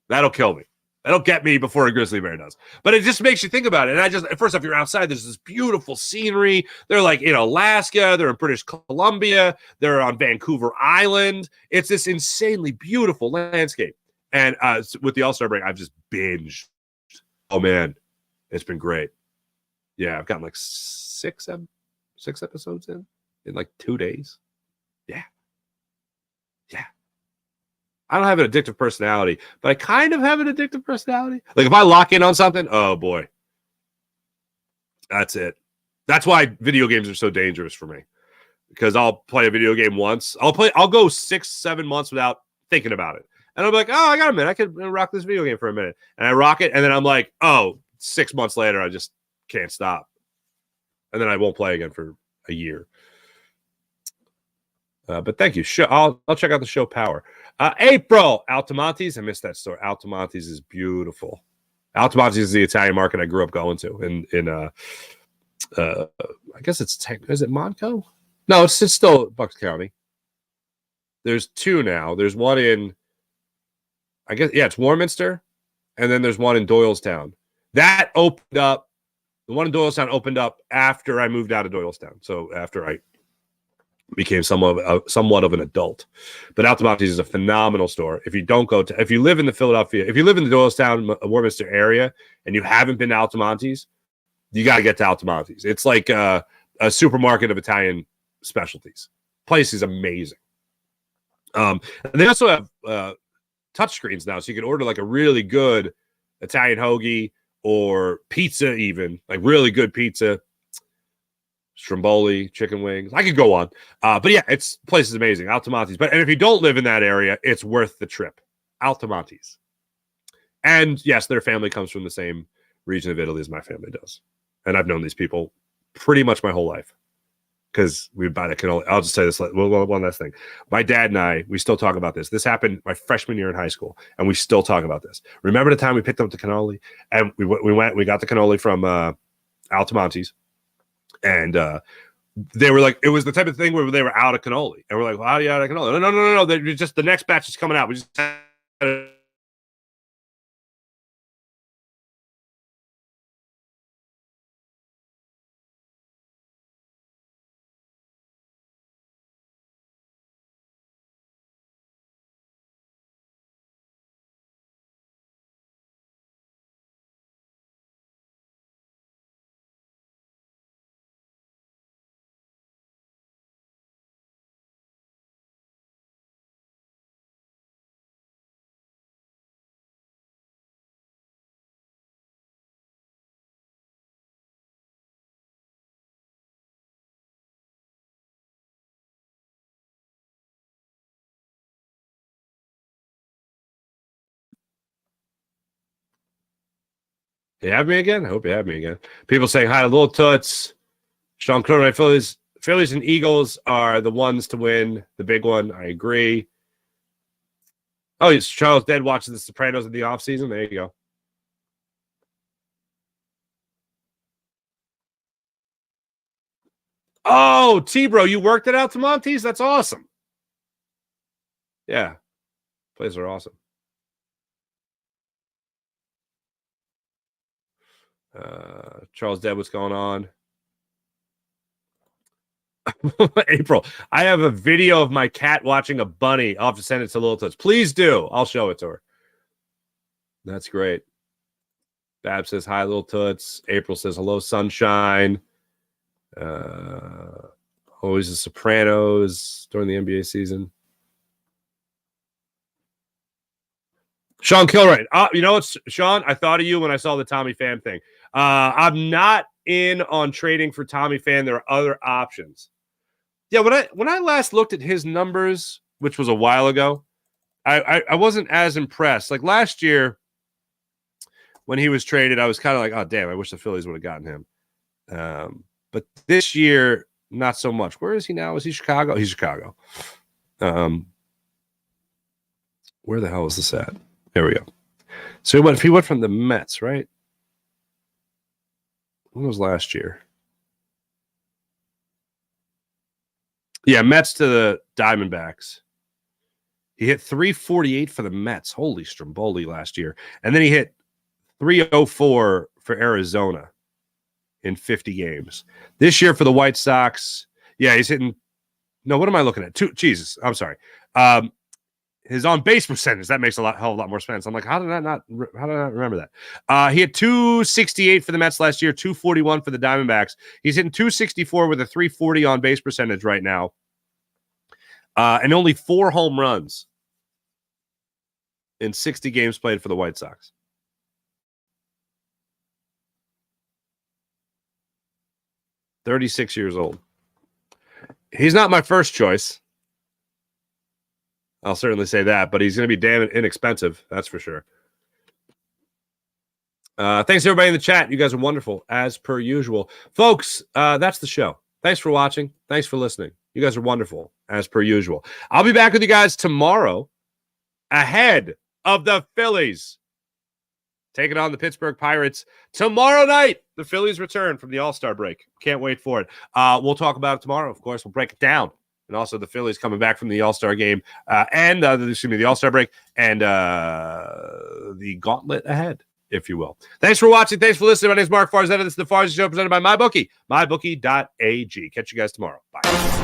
that'll kill me. That'll get me before a grizzly bear does. But it just makes you think about it. And first off, you're outside. There's this beautiful scenery. They're like in Alaska. They're in British Columbia. They're on Vancouver Island. It's this insanely beautiful landscape. And with the All-Star break, I've just binged. Oh, man. It's been great. Yeah, I've gotten like six episodes in like 2 days. Yeah. I don't have an addictive personality, but I kind of have an addictive personality. Like if I lock in on something, oh boy, that's it. That's why video games are so dangerous for me, because I'll play a video game once. I'll go 6-7 months without thinking about it. And I'll be like, oh, I got a minute. I could rock this video game for a minute. And I rock it. And then I'm like, oh, 6 months later, I just can't stop. And then I won't play again for a year. But thank you. I'll check out the show Power. April, Altamontes. I missed that store. Altamontes is beautiful. Altamontes is the Italian market I grew up going to. In I guess is it Montco? No, it's still Bucks County. There's two now. There's one in, I guess, it's Warminster, and then there's one in Doylestown. That opened up. The one in Doylestown opened up after I moved out of Doylestown. So after I became somewhat of an adult. But Altamontes is a phenomenal store. If you live in the Doylestown, Warminster area, and you haven't been to Altamontes, you got to get to Altamontes. It's like a supermarket of Italian specialties. Place is amazing. And they also have touch screens now, so you can order like a really good Italian hoagie or pizza, even like really good pizza. Stromboli, chicken wings. I could go on. But yeah, place is amazing. Altamontes. And if you don't live in that area, it's worth the trip. Altamontes. And yes, their family comes from the same region of Italy as my family does. And I've known these people pretty much my whole life. Because we buy the cannoli. I'll just say this one last thing. My dad and I, we still talk about this. This happened my freshman year in high school, and we still talk about this. Remember the time we picked up the cannoli? And we got the cannoli from Altamontes. And they were like, it was the type of thing where they were out of cannoli. And we're like, well, how are you out of cannoli? No. They're just, the next batch is coming out. We just You have me again? I hope you have me again. People saying hi to Little Toots. Sean Cronin, Phillies and Eagles are the ones to win. The big one. I agree. Oh, yes. Charles Dead watches The Sopranos in the offseason. There you go. Oh, T-Bro, you worked at Altamontes? That's awesome. Yeah. Places are awesome. Charles Dead, what's going on? April, I have a video of my cat watching a bunny. I'll have to send it to Little Toots. Please do. I'll show it to her. That's great. Bab says hi, Little Toots. April says hello, sunshine. Always The Sopranos during the NBA season. Sean Kilrain. You know what, Sean? I thought of you when I saw the Tommy Pham thing. I'm not in on trading for Tommy Pham. There are other options. Yeah, when I last looked at his numbers, which was a while ago, I wasn't as impressed. Like last year, when he was traded, I was kind of like, oh, damn, I wish the Phillies would have gotten him. But this year, not so much. Where is he now? Is he Chicago? He's Chicago. Where the hell is this at? There we go. So he went from the Mets, right? When was last year? Yeah, Mets to the Diamondbacks. He hit 348 for the Mets. Holy Stromboli last year. And then he hit 304 for Arizona in 50 games. This year for the White Sox, yeah, he's hitting. No, what am I looking at? Jesus, I'm sorry. His on base percentage, that makes hell of a lot more sense. I'm like, how did I not remember that? He had 268 for the Mets last year, 241 for the Diamondbacks. He's hitting 264 with a 340 on base percentage right now, and only 4 home runs in 60 games played for the White Sox. $36 years old. He's not my first choice. I'll certainly say that, but he's going to be damn inexpensive. That's for sure. Thanks to everybody in the chat. You guys are wonderful, as per usual. Folks, that's the show. Thanks for watching. Thanks for listening. You guys are wonderful, as per usual. I'll be back with you guys tomorrow ahead of the Phillies taking on the Pittsburgh Pirates tomorrow night. The Phillies return from the All-Star break. Can't wait for it. We'll talk about it tomorrow. Of course, we'll break it down. And also the Phillies coming back from the All-Star game the All-Star break and the gauntlet ahead, if you will. Thanks for watching. Thanks for listening. My name is Mark Farzetta. This is the Farzetta Show presented by MyBookie, mybookie.ag. Catch you guys tomorrow. Bye.